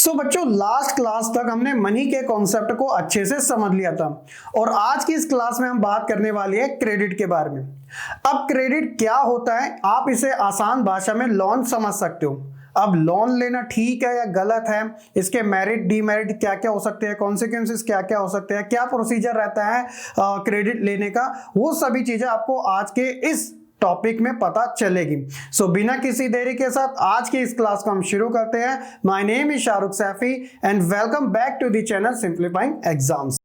बच्चों last class तक हमने मनी के कॉन्सेप्ट को अच्छे से समझ लिया था और आज की इस क्लास में हम बात करने वाले हैं क्रेडिट के बारे में। अब क्रेडिट क्या होता है, आप इसे आसान भाषा में लोन समझ सकते हो। अब लोन लेना ठीक है या गलत है, इसके मेरिट डीमेरिट क्या क्या हो सकते हैं, कॉन्सिक्वेंसेस क्या क्या हो सकते हैं, क्या प्रोसीजर रहता है क्रेडिट लेने का, वो सभी चीजें आपको आज के इस टॉपिक में पता चलेगी। सो बिना किसी देरी के साथ आज की इस क्लास को हम शुरू करते हैं। My name is Shahrukh Saifi and welcome back to the channel simplifying exams.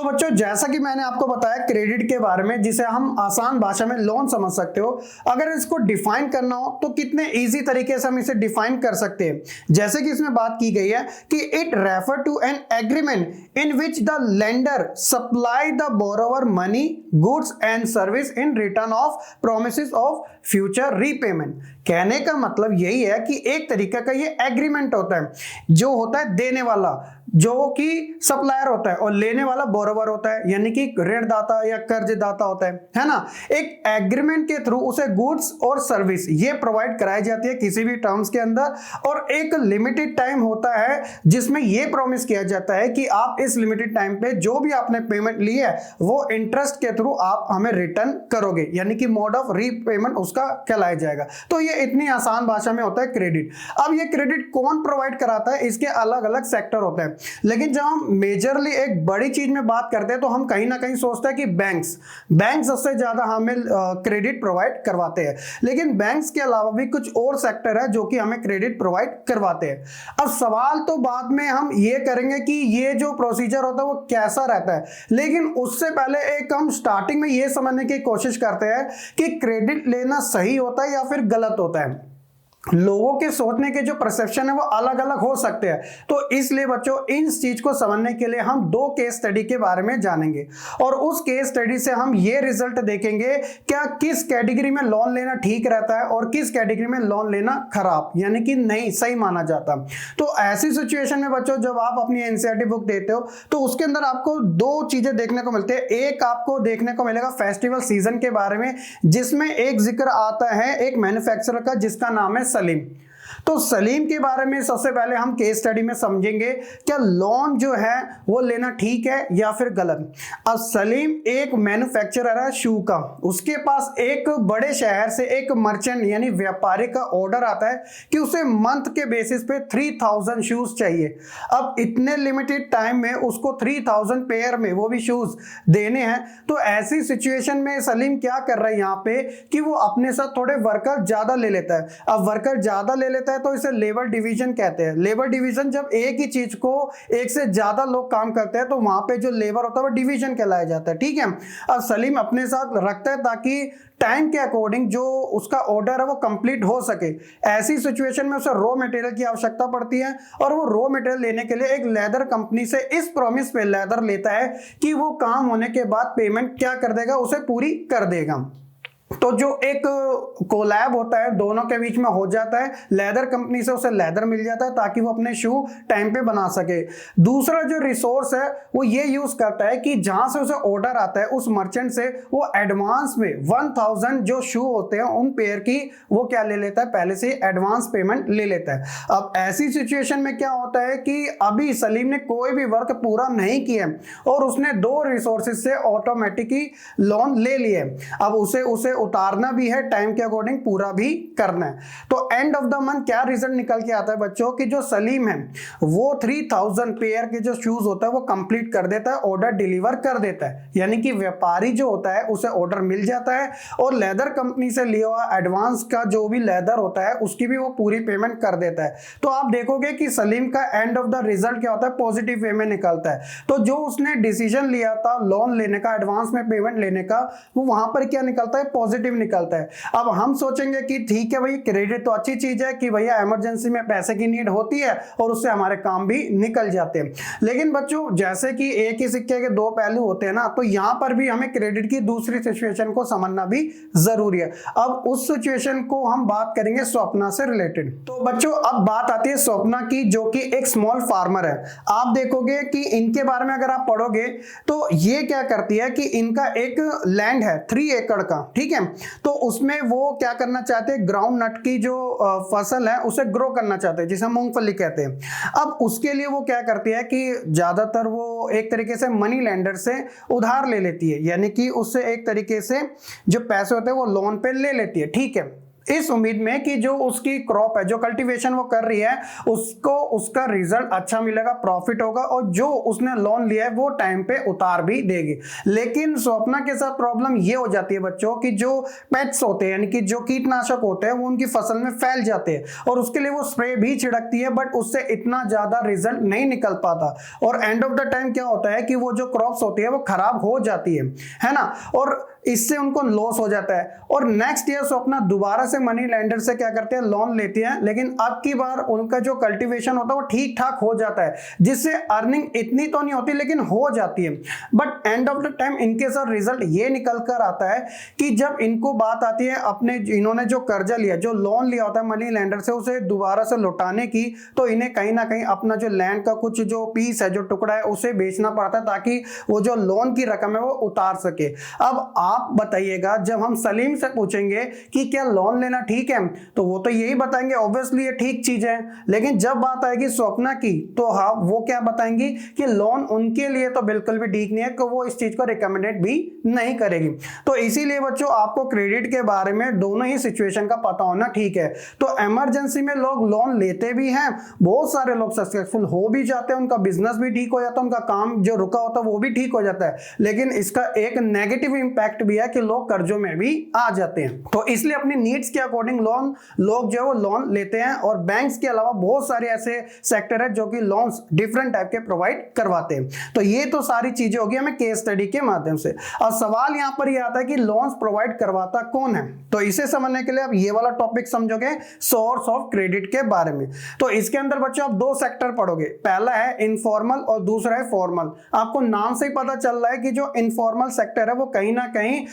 बच्चों जैसा कि मैंने आपको बताया क्रेडिट के बारे में, जिसे हम आसान भाषा में लोन समझ सकते हो, अगर इसको डिफाइन करना हो तो कितने इजी तरीके से हम इसे डिफाइन कर सकते हैं। जैसे कि इसमें बात की गई है कि it refer to an agreement in which the lender supply the borrower money, goods and service in return of promises of future repayment. कहने का मतलब यही है कि एक तरीके का ये एग्रीमेंट होता है, जो होता है देने वाला जो कि सप्लायर होता है और लेने वाला बोरोवर होता है, यानी कि ऋणदाता या कर्जदाता होता है ना। एक एग्रीमेंट के थ्रू उसे गुड्स और सर्विस ये प्रोवाइड कराई जाती है किसी भी टर्म्स के अंदर, और एक लिमिटेड टाइम होता है जिसमें ये प्रॉमिस किया जाता है कि आप इस लिमिटेड टाइम पे जो भी आपने पेमेंट ली है वो इंटरेस्ट के थ्रू आप हमें रिटर्न करोगे, यानी कि मोड ऑफ रीपेमेंट उसका कहलाया जाएगा। तो ये इतनी आसान भाषा में होता है क्रेडिट। अब ये क्रेडिट कौन प्रोवाइड कराता है, इसके अलग अलग सेक्टर होते हैं, लेकिन जब हम मेजरली एक बड़ी चीज में बात करते हैं तो हम कहीं ना कहीं सोचते हैं कि बैंक सबसे ज्यादा हमें क्रेडिट प्रोवाइड करवाते हैं, लेकिन बैंक्स के अलावा भी कुछ और सेक्टर है जो कि हमें क्रेडिट प्रोवाइड करवाते हैं। अब सवाल तो बाद में हम ये करेंगे कि ये जो प्रोसीजर होता है वो कैसा रहता है, लेकिन उससे पहले एक हम स्टार्टिंग में ये समझने की कोशिश करते हैं कि क्रेडिट लेना सही होता है या फिर गलत होता है। लोगों के सोचने के जो परसेप्शन है वो अलग अलग हो सकते हैं, तो इसलिए बच्चों इस चीज को समझने के लिए हम दो केस स्टडी के बारे में जानेंगे और उस केस स्टडी से हम ये रिजल्ट देखेंगे क्या किस कैटेगरी में लोन लेना ठीक रहता है और किस कैटेगरी में लोन लेना खराब, यानी कि नहीं सही माना जाता। तो ऐसी सिचुएशन में बच्चों जब आप अपनी एनसीईआरटी बुक देते हो तो उसके अंदर आपको दो चीजें देखने को मिलती है। एक आपको देखने को मिलेगा फेस्टिवल सीजन के बारे में, जिसमें एक जिक्र आता है एक मैन्युफैक्चरर का जिसका नाम है सलीम। तो सलीम के बारे में सबसे पहले हम केस स्टडी में समझेंगे क्या लोन जो है वो लेना ठीक है या फिर गलत। अब सलीम एक मैन्युफैक्चरर है शू का, उसके पास एक बड़े शहर से एक मर्चेंट यानी व्यापारी का ऑर्डर आता है कि उसे मंथ के बेसिस पे 3000 शूज चाहिए। अब इतने लिमिटेड टाइम में उसको 3000 पेयर में वो भी शूज देने हैं, तो ऐसी सिचुएशन में सलीम क्या कर रहा है यहाँ पे कि वो अपने साथ थोड़े वर्कर ज्यादा ले लेता है। अब वर्कर ज्यादा ले लेता है तो इसे लेबर डिवीजन कहते हैं। लेबर डिवीजन जब एक ही चीज को एक से ज्यादा लोग काम करते हैं तो वहां पे जो लेबर होता है वो डिवीजन कहलाया जाता है, ठीक है। अब सलीम अपने साथ रखता है ताकि टाइम के अकॉर्डिंग जो उसका ऑर्डर है वो कंप्लीट हो सके। ऐसी सिचुएशन में उसे रॉ मटेरियल की आवश्यकता पड़ती है और वो रॉ मटेरियल लेने के लिए एक लेदर कंपनी से इस प्रॉमिस पे लेदर लेता है कि वो काम होने के बाद पेमेंट क्या कर देगा, उसे पूरी कर देगा। तो जो एक कोलैब होता है दोनों के बीच में हो जाता है, लेदर कंपनी से उसे लेदर मिल जाता है ताकि वो अपने शू टाइम पे बना सके। दूसरा जो रिसोर्स है वो ये यूज करता है कि जहां से उसे ऑर्डर आता है उस मर्चेंट से वो एडवांस में 1000 जो शू होते हैं उन पेयर की वो क्या ले लेता है, पहले से एडवांस पेमेंट ले लेता है। अब ऐसी सिचुएशन में क्या होता है कि अभी सलीम ने कोई भी वर्क पूरा नहीं किया और उसने दो रिसोर्सेज से ऑटोमेटिकली लोन ले लिए। अब उसे उतारना भी है, टाइम के अकॉर्डिंग पूरा भी करना है। तो एंड ऑफ द मंथ क्या रिजल्ट निकल के आता है बच्चों कि जो सलीम है वो 3000 पेयर के जो शूज होता है वो कंप्लीट कर देता है, ऑर्डर डिलीवर कर देता है, यानी कि व्यापारी जो होता है उसे ऑर्डर मिल जाता है और लेदर कंपनी से लिया हुआ एडवांस का जो भी लेदर होता है उसकी भी वो पूरी पेमेंट कर देता है। तो आप देखोगे कि सलीम का एंड ऑफ द रिजल्ट क्या होता है, पॉजिटिव वे में निकलता है। तो जो उसने डिसीजन लिया था लोन लेने का, एडवांस में पेमेंट लेने का, वो वहां पर क्या निकलता है, पॉजिटिव निकलता है। अब हम सोचेंगे कि ठीक है भाई क्रेडिट तो अच्छी चीज है कि भैया इमरजेंसी में पैसे की नीड होती है और उससे हमारे काम भी निकल जाते हैं, लेकिन बच्चों जैसे कि एक ही सिक्के के दो पहलू होते हैं ना, तो यहां पर भी हमें क्रेडिट की दूसरी सिचुएशन को समझना भी जरूरी है। अब उस सिचुएशन को हम बात करेंगे स्वप्ना से रिलेटेड। तो बच्चों अब बात आती है स्वप्ना की, जो कि एक स्मॉल फार्मर है। आप देखोगे कि इनके बारे में अगर आप पढ़ोगे तो ये क्या करती है कि इनका एक लैंड है 3 एकड़ का, ठीक है। तो उसमें वो क्या करना चाहते हैं, ग्राउंड नट की जो फसल है उसे ग्रो करना चाहते हैं, जिसे मूंगफली कहते हैं। अब उसके लिए वो क्या करती है कि ज्यादातर वो एक तरीके से मनी लेंडर से उधार ले लेती है, यानी कि उससे एक तरीके से जो पैसे होते हैं वो लोन पे ले लेती है, ठीक है, इस उम्मीद में कि जो उसकी क्रॉप है, जो कल्टीवेशन वो कर रही है, उसको उसका रिजल्ट अच्छा मिलेगा, प्रॉफिट होगा, और जो उसने लोन लिया है वो टाइम पे उतार भी देगी। लेकिन स्वप्ना के साथ प्रॉब्लम ये हो जाती है बच्चों कि जो पेट्स होते हैं, यानी कि जो कीटनाशक होते हैं, वो उनकी फसल में फैल जाते हैं, और उसके लिए वो स्प्रे भी छिड़कती है, बट उससे इतना ज्यादा रिजल्ट नहीं निकल पाता, और एंड ऑफ द टाइम क्या होता है कि वो जो क्रॉप्स होती है वो खराब हो जाती है ना, और इससे उनको लॉस हो जाता है। और नेक्स्ट ईयर स्वप्ना दोबारा से मनी लेंडर से क्या करते हैं, लोन लेती हैं, लेकिन अब की बार उनका जो कल्टीवेशन होता है वो ठीक ठाक हो जाता है, जिससे अर्निंग इतनी तो नहीं होती लेकिन हो जाती है। But end of the time इनके साथ रिजल्ट ये निकल कर आता है कि जब इनको बात आती है अपने, इन्होंने जो कर्जा लिया, जो लोन लिया होता है मनी लेंडर से, उसे दोबारा से लौटाने की, तो इन्हें कहीं ना कहीं अपना जो लैंड का कुछ जो पीस है, जो टुकड़ा है, उसे बेचना पड़ता है ताकि वो जो लोन की रकम है वो उतार सके। अब आप बताइएगा, जब हम सलीम से पूछेंगे कि क्या लोन लेना ठीक है, तो वो तो यही बताएंगे ऑब्वियसली ये ठीक चीज है, लेकिन जब बात आएगी स्वप्ना की, तो हाँ वो क्या बताएंगी कि लोन उनके लिए तो बिल्कुल भी ठीक नहीं है, कि वो इस चीज को रिकमेंडेड भी नहीं करेगी। तो इसीलिए बच्चों आपको क्रेडिट के बारे में दोनों ही सिचुएशन का पता होना ठीक है। तो इमरजेंसी में लोग लोन लेते भी हैं, बहुत सारे लोग सक्सेसफुल हो भी जाते हैं, उनका बिजनेस भी ठीक हो जाता है, उनका काम जो रुका होता है वो भी ठीक हो जाता है, लेकिन इसका एक नेगेटिव इंपैक्ट भी है कि लोग कर्जों में भी आ जाते हैं। तो इसलिए अपनी नीड्स के अकॉर्डिंग लोग जो है वो लोन लेते हैं, और बैंक्स के अलावा बहुत सारे ऐसे सेक्टर है जो कि लोन्स डिफरेंट टाइप के प्रोवाइड करवाते हैं। तो ये तो सारी चीजें होगी हमें केस स्टडी के माध्यम से। और सवाल यहां पर ये आता है कि लोन्स प्रोवाइड करवाता कौन है, तो इसे समझने के लिए आप ये वाला टॉपिक समझोगे, सोर्स ऑफ क्रेडिट के बारे में। तो इसके अंदर बच्चों आप दो सेक्टर पढ़ोगे, पहला है इनफॉर्मल और दूसरा है फॉर्मल। आपको नाम से ही पता चल रहा है कि जो इनफॉर्मल सेक्टर है वो कहीं ना कहीं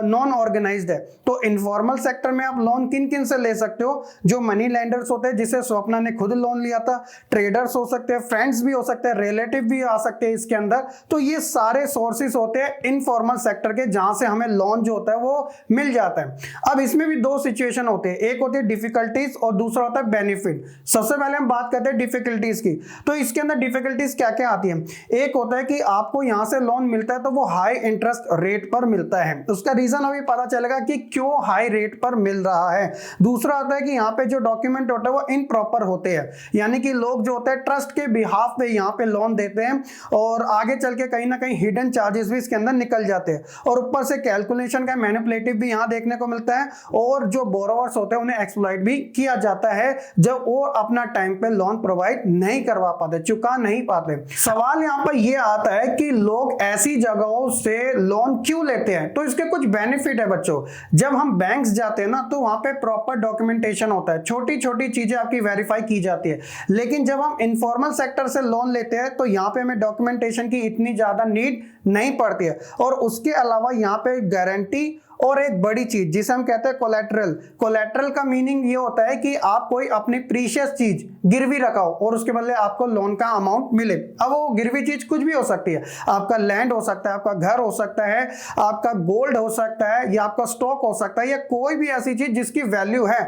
नॉन ऑर्गेनाइज्ड है। तो इनफॉर्मल सेक्टर में आप लोन किन किन से ले सकते हो, जो मनी लेंडर्स होते हैं, जिसे स्वप्ना ने खुद लोन लिया था, ट्रेडर्स हो सकते हैं, फ्रेंड्स भी हो सकते हैं, रिलेटिव भी आ सकते हैं इसके अंदर। तो ये सारे सोर्सेस होते हैं इनफॉर्मल सेक्टर के, जहां से हमें लोन जो होता है वो मिल जाता है। अब इसमें भी दो सिचुएशन होते हैं, एक होती है डिफिकल्टीज और दूसरा होता है बेनिफिट। सबसे पहले हम बात करते हैं डिफिकल्टीज की। तो इसके अंदर डिफिकल्टीज क्या क्या आती है, एक होता है कि आपको यहां से लोन मिलता है तो वो हाई इंटरेस्ट रेट पर मिलता है, उसका रीजन अभी पता चलेगा कि क्यों हाई रेट पर मिल रहा है। दूसरा होता है कि यहाँ पे जो डॉक्यूमेंट होता है वो इनप्रॉपर होते हैं, यानी कि लोग जो होते हैं ट्रस्ट के बिहाफ पे यहाँ पे लोन देते हैं, और आगे चल के कहीं ना कहीं हिडन चार्जेस भी इसके अंदर निकल जाते हैं, और ऊपर से कैलकुलेशन का मैनिपुलेटिव भी यहाँ देखने को मिलता है, और जो बोरोवर्स होते हैं उन्हें एक्सप्लॉइट भी किया जाता है जब वो अपना टाइम पे लोन प्रोवाइड नहीं करवा पाते, चुका नहीं पाते। सवाल यहाँ पर यह आता है कि लोग ऐसी जगहों से लोन क्यों लेते हैं, तो इसके कुछ बेनिफिट है बच्चों। जब हम बैंक्स जाते हैं ना, तो वहां पे प्रॉपर डॉक्यूमेंटेशन होता है, छोटी छोटी चीजें आपकी वेरीफाई की जाती है, लेकिन जब हम इनफॉर्मल सेक्टर से लोन लेते हैं तो यहाँ पे हमें डॉक्यूमेंटेशन की इतनी ज्यादा नीड नहीं पड़ती है, और उसके अलावा यहाँ पे गारंटी और एक बड़ी चीज जिसे हम कहते हैं कोलैटरल। कोलैटरल का मीनिंग ये होता है कि आप कोई अपनी प्रीशियस चीज गिरवी रखाओ और उसके बदले आपको लोन का अमाउंट मिले। अब वो गिरवी चीज कुछ भी हो सकती है, आपका लैंड हो सकता है, आपका घर हो सकता है, आपका गोल्ड हो सकता है, या आपका स्टॉक हो सकता है, या कोई भी ऐसी चीज जिसकी वैल्यू है।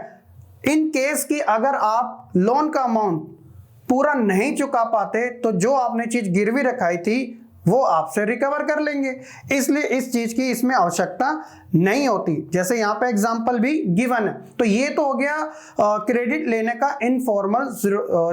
इन केस की अगर आप लोन का अमाउंट पूरा नहीं चुका पाते तो जो आपने चीज गिरवी रखाई थी वो आपसे रिकवर कर लेंगे, इसलिए इस चीज की इसमें आवश्यकता नहीं होती। जैसे यहाँ पे एग्जांपल भी गिवन है। तो ये तो हो गया क्रेडिट लेने का इनफॉर्मल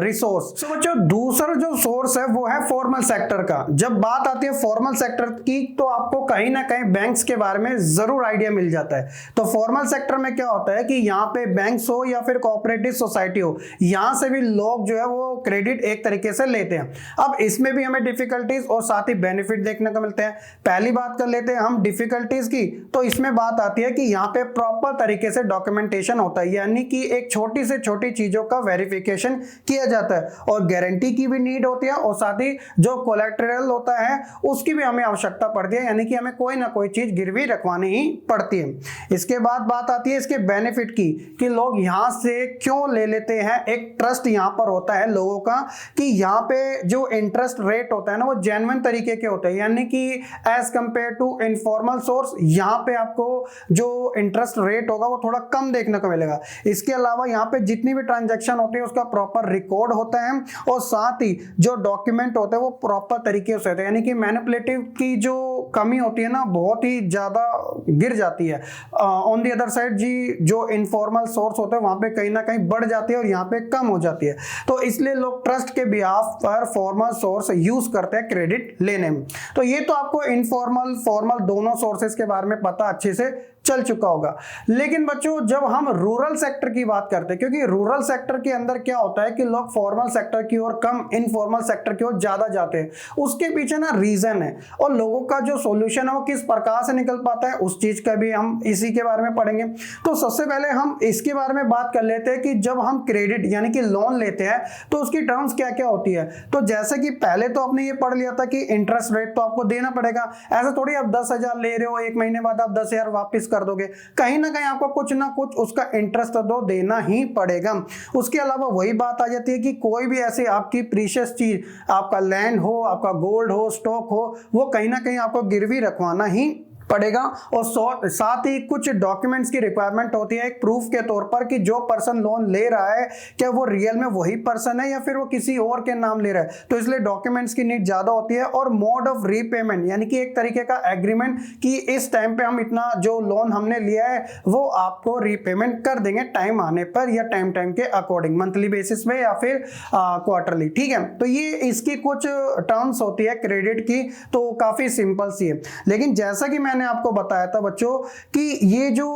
रिसोर्स। तो बच्चों दूसरा जो सोर्स है वो है फॉर्मल सेक्टर का। जब बात आती है फॉर्मल सेक्टर की तो आपको कहीं ना कहीं बैंक्स के बारे में जरूर आइडिया मिल जाता है। तो फॉर्मल सेक्टर में क्या होता है कि यहाँ पे बैंक्स हो या फिर कोऑपरेटिव सोसाइटी हो, यहाँ से भी लोग जो है वो क्रेडिट एक तरीके से लेते हैं। अब इसमें भी हमें डिफिकल्टीज और साथ ही बेनिफिट देखने को मिलते हैं। पहली बात कर लेते हैं हम डिफिकल्टीज की। तो इसमें बात आती है कि यहाँ पे प्रॉपर तरीके से डॉक्यूमेंटेशन होता है, यानी कि एक छोटी से छोटी चीजों का वेरिफिकेशन किया जाता है, और गारंटी की भी नीड होती है, और साथ ही जो कोलैटरल होता है उसकी भी हमें आवश्यकता पड़ती है, यानी कि हमें कोई ना कोई चीज गिरवी रखवानी ही पड़ती है। इसके बाद बात आती है इसके बेनिफिट की, कि लोग यहाँ से क्यों ले लेते हैं। एक ट्रस्ट यहाँ पर होता है लोगों का कि यहाँ पे जो इंटरेस्ट रेट होता है ना वो जेन्युइन तरीके के होते हैं, यानी कि as compare to informal source यहाँ पे आपको आपको जो इंटरेस्ट रेट होगा वो थोड़ा कम देखने को मिलेगा। इसके अलावा यहाँ पे जितनी भी ट्रांजैक्शन होती है उसका प्रॉपर रिकॉर्ड होता है और साथ ही जो डॉक्यूमेंट होते हैं वो प्रॉपर तरीके से होते हैं, यानी कि मैनिपुलेटिव की जो कमी होती है ना बहुत ही ज्यादा गिर जाती है। ऑन दी अदर साइड जी जो इनफॉर्मल सोर्स होते हैं वहां पे कहीं ना कहीं बढ़ जाती है और यहाँ पे कम हो जाती है। तो इसलिए लोग ट्रस्ट के बिहाफ पर फॉर्मल सोर्स यूज करते हैं क्रेडिट लेने में। तो ये तो आपको इनफॉर्मल फॉर्मल दोनों सोर्सेस के बारे में पता अच्छे से चल चुका होगा। लेकिन बच्चों जब हम रूरल सेक्टर की बात करते हैं, क्योंकि रूरल सेक्टर के अंदर क्या होता है कि लोग फॉर्मल सेक्टर की ओर कम इनफॉर्मल सेक्टर की ओर ज्यादा जाते हैं, उसके पीछे ना रीजन है और लोगों का जो सॉल्यूशन है वो किस प्रकार से निकल पाता है उस चीज का भी हम इसी के बारे में पढ़ेंगे। तो सबसे पहले हम इसके बारे में बात कर लेते हैं कि जब हम क्रेडिट यानी कि लोन लेते हैं तो उसकी टर्म्स क्या क्या होती है। तो जैसे कि पहले तो आपने ये पढ़ लिया था कि इंटरेस्ट रेट तो आपको देना पड़ेगा, ऐसा थोड़ी आप 10,000 ले रहे हो एक महीने बाद आप 10,000 वापस कर दोगे, कहीं ना कहीं आपको कुछ ना कुछ उसका इंटरेस्ट तो देना ही पड़ेगा। उसके अलावा वही बात आ जाती है कि कोई भी ऐसी आपकी प्रीशियस चीज, आपका लैंड हो, आपका गोल्ड हो, स्टॉक हो, वो कहीं ना कहीं आपको गिरवी रखवाना ही पड़ेगा। और साथ ही कुछ डॉक्यूमेंट्स की रिक्वायरमेंट होती है एक प्रूफ के तौर पर कि जो पर्सन लोन ले रहा है क्या वो रियल में वही पर्सन है या फिर वो किसी और के नाम ले रहा है, तो इसलिए डॉक्यूमेंट्स की नीड ज्यादा होती है। और मोड ऑफ रीपेमेंट यानी कि एक तरीके का एग्रीमेंट कि इस टाइम पे हम इतना जो लोन हमने लिया है वो आपको रीपेमेंट कर देंगे टाइम आने पर या टाइम के अकॉर्डिंग, मंथली बेसिस में या फिर क्वार्टरली, ठीक है। तो ये इसकी कुछ टर्म्स होती है क्रेडिट की, तो काफी सिंपल सी है। लेकिन जैसा कि मैंने आपको बताया था बच्चों कि ये जो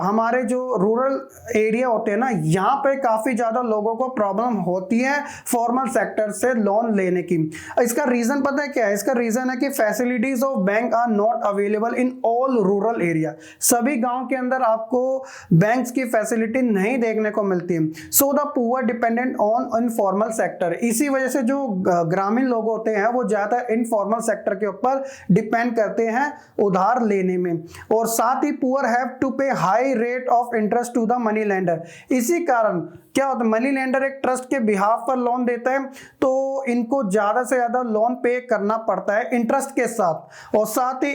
हमारे जो रूरल एरिया होते हैं ना यहाँ पे काफी ज्यादा लोगों को प्रॉब्लम होती है फॉर्मल सेक्टर से लोन लेने की। इसका रीजन पता है क्या है? इसका रीजन है कि facilities of bank are not available in all rural area. सभी गांव के अंदर आपको बैंक्स की फैसिलिटी नहीं देखने को मिलती है। So the poor dependent on informal sector. इसी वजह से जो ग्रामीण लोग होते हैं वो ज्यादा इनफॉर्मल सेक्टर के ऊपर डिपेंड करते हैं उधार लेने में। और साथ ही poor have to pay high rate of interest to the money lender. इसी कारण क्या होता है, मनी लेंडर एक ट्रस्ट के बिहाफ पर लोन देता है तो इनको ज्यादा से ज्यादा लोन पे करना पड़ता है इंटरेस्ट के साथ। और साथ ही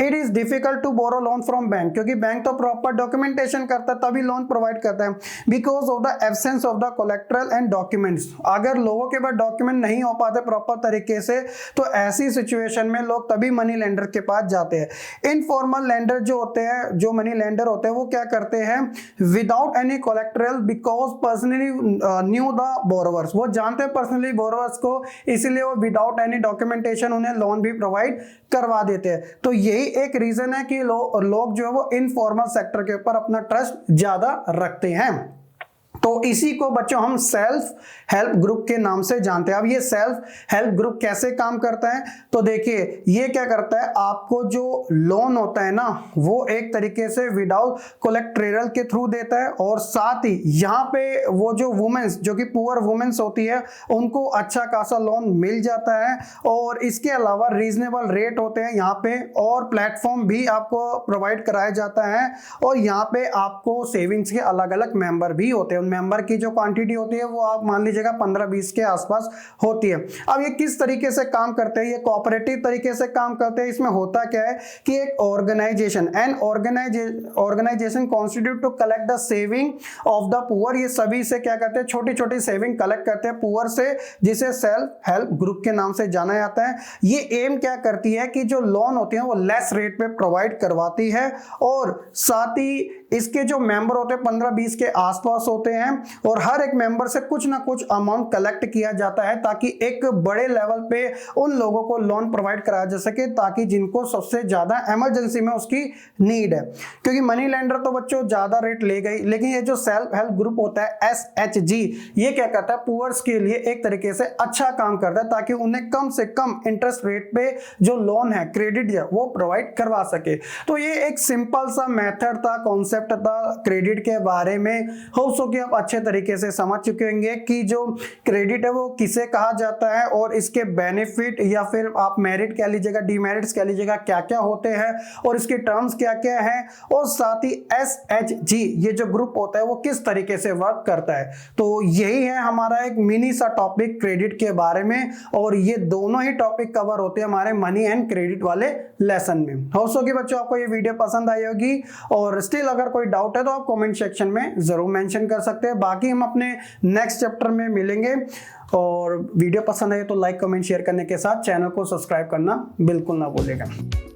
it is difficult to borrow loan from bank, क्योंकि बैंक तो प्रॉपर डॉक्यूमेंटेशन करता है तभी लोन प्रोवाइड करता है, because of the absence of the collateral and documents. अगर लोगों के पास डॉक्यूमेंट नहीं हो पाते प्रॉपर तरीके से तो ऐसी सिचुएशन में लोग तभी मनी लेंडर के पास जाते हैं। इनफॉर्मल लेंडर जो होते हैं, जो मनी लेंडर होते हैं, वो क्या करते हैं without any colorectal because personally new the borrowers. वो जानते हैं पर्सनली बोरोवर्स को, इसलिए वो विदाउट एनी डॉक्यूमेंटेशन उन्हें लोन भी प्रोवाइड करवा देते हैं। तो यही एक रीजन है कि लोग जो है वो इनफॉर्मल सेक्टर के ऊपर अपना ट्रस्ट ज्यादा रखते हैं। तो इसी को बच्चों हम सेल्फ हेल्प ग्रुप के नाम से जानते हैं। अब ये सेल्फ हेल्प ग्रुप कैसे काम करता है, तो देखिए ये क्या करता है, आपको जो लोन होता है ना वो एक तरीके से विदाउट कोलेक्ट्रेल के थ्रू देता है। और साथ ही यहाँ पे वो जो वुमेन्स जो कि पुअर वुमेन्स होती है उनको अच्छा खासा लोन मिल जाता है। और इसके अलावा रीजनेबल रेट होते हैं यहाँ पे, और प्लेटफॉर्म भी आपको प्रोवाइड कराया जाता है। और यहाँ पे आपको सेविंग्स के अलग अलग मेंबर भी होते हैं। मेंबर की जो क्वांटिटी होती है वो आप मान लीजिएगा 15-20 के आसपास होती है। अब ये किस तरीके से काम करते हैं, ये कोऑपरेटिव तरीके से काम करते हैं। इसमें होता क्या है कि एक organisation constitute to collect the saving of the poor. ये सभी से क्या करते हैं, छोटी छोटी सेविंग कलेक्ट करते हैं पुअर से, जिसे सेल्फ हेल्प ग्रुप के नाम से जाना जाता है। ये एम क्या करती है कि जो लोन होते हैं वो लेस रेट पे प्रोवाइड करवाती है। और साथ ही इसके जो मेंबर होते हैं 15-20 के आसपास होते हैं, और हर एक मेंबर से कुछ ना कुछ अमाउंट कलेक्ट किया जाता है ताकि एक बड़े लेवल पे उन लोगों को लोन प्रोवाइड कराया जा सके ताकि जिनको सबसे ज्यादा इमरजेंसी में उसकी नीड है। क्योंकि मनी लेंडर तो बच्चों ज्यादा रेट ले गई, लेकिन ये जो सेल्फ हेल्प ग्रुप होता है SHG, ये क्या करता है पुअर्स के लिए एक तरीके से अच्छा काम करता है ताकि उन्हें कम से कम इंटरेस्ट रेट पे जो लोन है, क्रेडिट है, वो प्रोवाइड करवा सके। तो ये एक सिंपल सा मेथड था, कॉन्सेप्ट कॉन्सेप्ट था क्रेडिट के बारे में, होप सो कि आप अच्छे तरीके से समझ चुके होंगे कि जो क्रेडिट है वो किसे कहा जाता है और इसके बेनिफिट या फिर आप मेरिट कह लीजिएगा, डीमेरिट्स कह लीजिएगा, क्या क्या होते हैं और इसके टर्म्स क्या क्या है, और साथ ही SHG ये जो ग्रुप होता है वो किस तरीके से वर्क करता है। तो यही है हमारा एक मिनी सा टॉपिक क्रेडिट के बारे में, और ये दोनों ही टॉपिक कवर होते हैं हमारे मनी एंड क्रेडिट वाले लेसन में। होप सो कि बच्चों आपको ये वीडियो पसंद आई होगी, और स्टिल अगर कोई डाउट है तो आप कमेंट सेक्शन में जरूर मेंशन कर सकते हैं। बाकी हम अपने नेक्स्ट चैप्टर में मिलेंगे, और वीडियो पसंद आए तो लाइक कमेंट शेयर करने के साथ चैनल को सब्सक्राइब करना बिल्कुल ना भूलिएगा।